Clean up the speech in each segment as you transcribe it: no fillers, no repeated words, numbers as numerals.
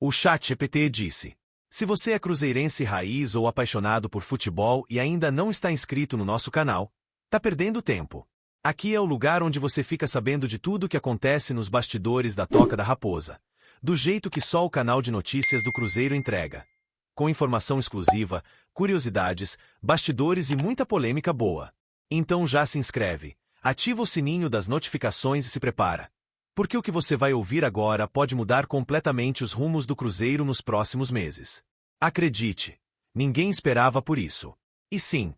O ChatGPT disse: se você é cruzeirense raiz ou apaixonado por futebol e ainda não está inscrito no nosso canal, tá perdendo tempo. Aqui é o lugar onde você fica sabendo de tudo o que acontece nos bastidores da Toca da Raposa, do jeito que só o canal de notícias do Cruzeiro entrega. Com informação exclusiva, curiosidades, bastidores e muita polêmica boa. Então já se inscreve, ativa o sininho das notificações e se prepara. Porque o que você vai ouvir agora pode mudar completamente os rumos do Cruzeiro nos próximos meses. Acredite, ninguém esperava por isso. E sim,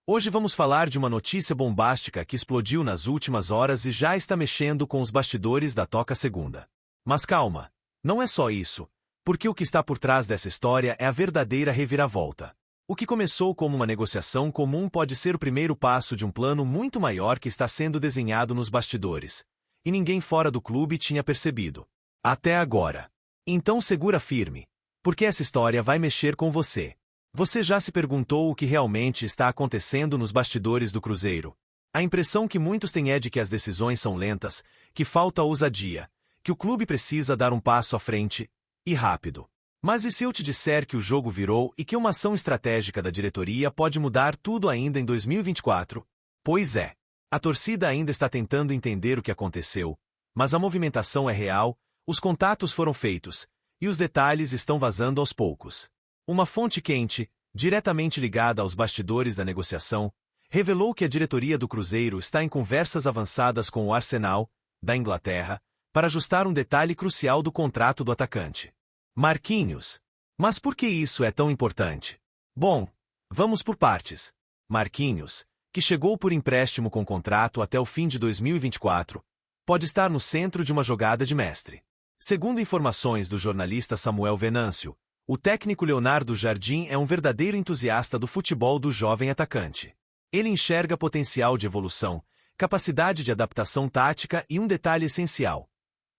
hoje vamos falar de uma notícia bombástica que explodiu nas últimas horas e já está mexendo com os bastidores da Toca Segunda. Mas calma, não é só isso, porque o que está por trás dessa história é a verdadeira reviravolta. O que começou como uma negociação comum pode ser o primeiro passo de um plano muito maior que está sendo desenhado nos bastidores. E ninguém fora do clube tinha percebido. Até agora. Então segura firme, porque essa história vai mexer com você. Você já se perguntou o que realmente está acontecendo nos bastidores do Cruzeiro? A impressão que muitos têm é de que as decisões são lentas, que falta ousadia, que o clube precisa dar um passo à frente, e rápido. Mas e se eu te disser que o jogo virou e que uma ação estratégica da diretoria pode mudar tudo ainda em 2024? Pois é. A torcida ainda está tentando entender o que aconteceu, mas a movimentação é real, os contatos foram feitos, e os detalhes estão vazando aos poucos. Uma fonte quente, diretamente ligada aos bastidores da negociação, revelou que a diretoria do Cruzeiro está em conversas avançadas com o Arsenal, da Inglaterra, para ajustar um detalhe crucial do contrato do atacante. Marquinhos. Mas por que isso é tão importante? Bom, vamos por partes. Marquinhos, que chegou por empréstimo com contrato até o fim de 2024, pode estar no centro de uma jogada de mestre. Segundo informações do jornalista Samuel Venâncio, o técnico Leonardo Jardim é um verdadeiro entusiasta do futebol do jovem atacante. Ele enxerga potencial de evolução, capacidade de adaptação tática e um detalhe essencial.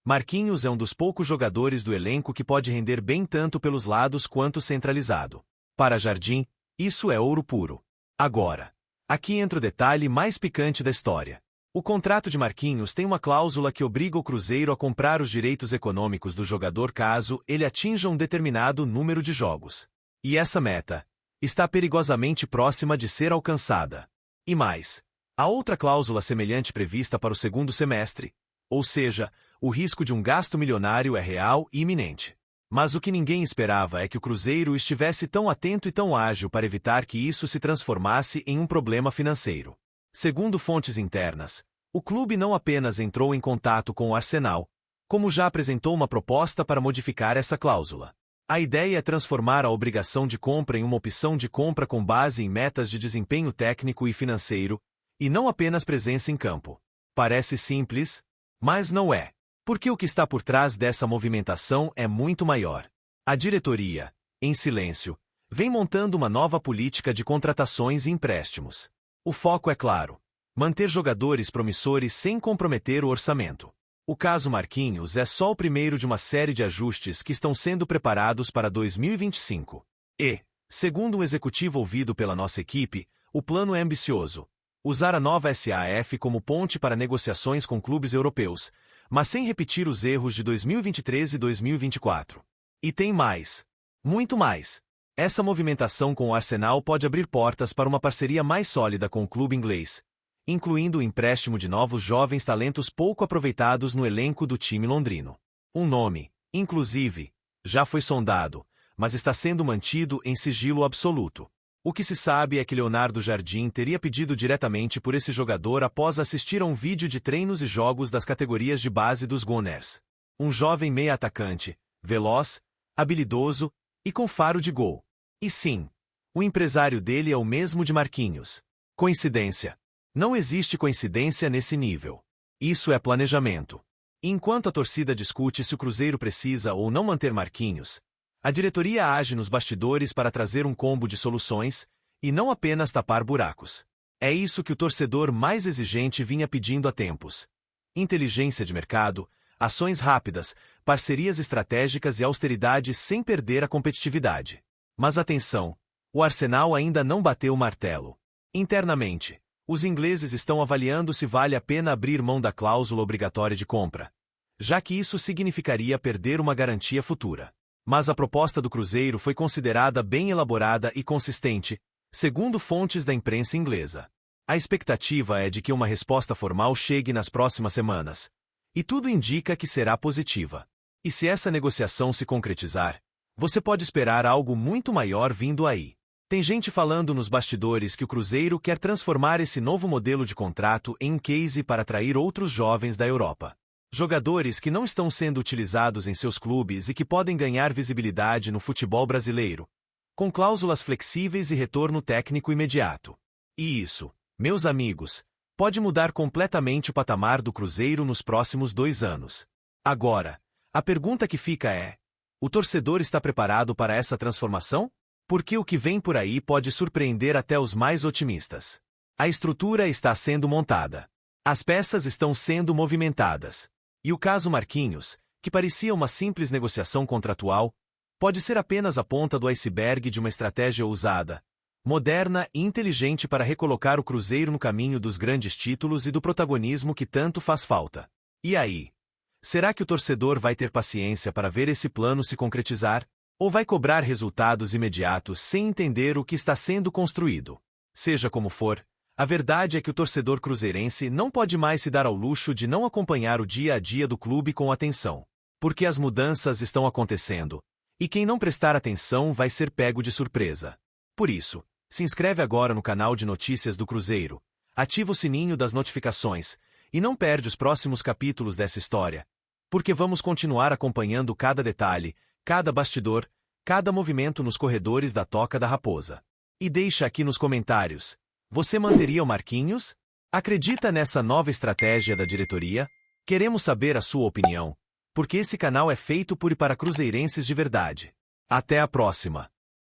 Marquinhos é um dos poucos jogadores do elenco que pode render bem tanto pelos lados quanto centralizado. Para Jardim, isso é ouro puro. Agora, aqui entra o detalhe mais picante da história. O contrato de Marquinhos tem uma cláusula que obriga o Cruzeiro a comprar os direitos econômicos do jogador caso ele atinja um determinado número de jogos. E essa meta está perigosamente próxima de ser alcançada. E mais, há outra cláusula semelhante prevista para o segundo semestre, ou seja, o risco de um gasto milionário é real e iminente. Mas o que ninguém esperava é que o Cruzeiro estivesse tão atento e tão ágil para evitar que isso se transformasse em um problema financeiro. Segundo fontes internas, o clube não apenas entrou em contato com o Arsenal, como já apresentou uma proposta para modificar essa cláusula. A ideia é transformar a obrigação de compra em uma opção de compra com base em metas de desempenho técnico e financeiro, e não apenas presença em campo. Parece simples, mas não é. Porque o que está por trás dessa movimentação é muito maior. A diretoria, em silêncio, vem montando uma nova política de contratações e empréstimos. O foco é claro: manter jogadores promissores sem comprometer o orçamento. O caso Marquinhos é só o primeiro de uma série de ajustes que estão sendo preparados para 2025. E, segundo um executivo ouvido pela nossa equipe, o plano é ambicioso: usar a nova SAF como ponte para negociações com clubes europeus, mas sem repetir os erros de 2023 e 2024. E tem mais. Muito mais. Essa movimentação com o Arsenal pode abrir portas para uma parceria mais sólida com o clube inglês, incluindo o empréstimo de novos jovens talentos pouco aproveitados no elenco do time londrino. Um nome, inclusive, já foi sondado, mas está sendo mantido em sigilo absoluto. O que se sabe é que Leonardo Jardim teria pedido diretamente por esse jogador após assistir a um vídeo de treinos e jogos das categorias de base dos Gunners. Um jovem meia-atacante, veloz, habilidoso e com faro de gol. E sim, o empresário dele é o mesmo de Marquinhos. Coincidência? Não existe coincidência nesse nível. Isso é planejamento. E enquanto a torcida discute se o Cruzeiro precisa ou não manter Marquinhos, a diretoria age nos bastidores para trazer um combo de soluções, e não apenas tapar buracos. É isso que o torcedor mais exigente vinha pedindo há tempos. Inteligência de mercado, ações rápidas, parcerias estratégicas e austeridade sem perder a competitividade. Mas atenção, o Arsenal ainda não bateu o martelo. Internamente, os ingleses estão avaliando se vale a pena abrir mão da cláusula obrigatória de compra, já que isso significaria perder uma garantia futura. Mas a proposta do Cruzeiro foi considerada bem elaborada e consistente, segundo fontes da imprensa inglesa. A expectativa é de que uma resposta formal chegue nas próximas semanas. E tudo indica que será positiva. E se essa negociação se concretizar, você pode esperar algo muito maior vindo aí. Tem gente falando nos bastidores que o Cruzeiro quer transformar esse novo modelo de contrato em um case para atrair outros jovens da Europa. Jogadores que não estão sendo utilizados em seus clubes e que podem ganhar visibilidade no futebol brasileiro, com cláusulas flexíveis e retorno técnico imediato. E isso, meus amigos, pode mudar completamente o patamar do Cruzeiro nos próximos 2 anos. Agora, a pergunta que fica é: o torcedor está preparado para essa transformação? Porque o que vem por aí pode surpreender até os mais otimistas. A estrutura está sendo montada. As peças estão sendo movimentadas. E o caso Marquinhos, que parecia uma simples negociação contratual, pode ser apenas a ponta do iceberg de uma estratégia ousada, moderna e inteligente para recolocar o Cruzeiro no caminho dos grandes títulos e do protagonismo que tanto faz falta. E aí? Será que o torcedor vai ter paciência para ver esse plano se concretizar? Ou vai cobrar resultados imediatos sem entender o que está sendo construído? Seja como for, a verdade é que o torcedor cruzeirense não pode mais se dar ao luxo de não acompanhar o dia a dia do clube com atenção. Porque as mudanças estão acontecendo, e quem não prestar atenção vai ser pego de surpresa. Por isso, se inscreve agora no canal de notícias do Cruzeiro, ativa o sininho das notificações, e não perde os próximos capítulos dessa história. Porque vamos continuar acompanhando cada detalhe, cada bastidor, cada movimento nos corredores da Toca da Raposa. E deixa aqui nos comentários: você manteria o Marquinhos? Acredita nessa nova estratégia da diretoria? Queremos saber a sua opinião, porque esse canal é feito por e para cruzeirenses de verdade. Até a próxima!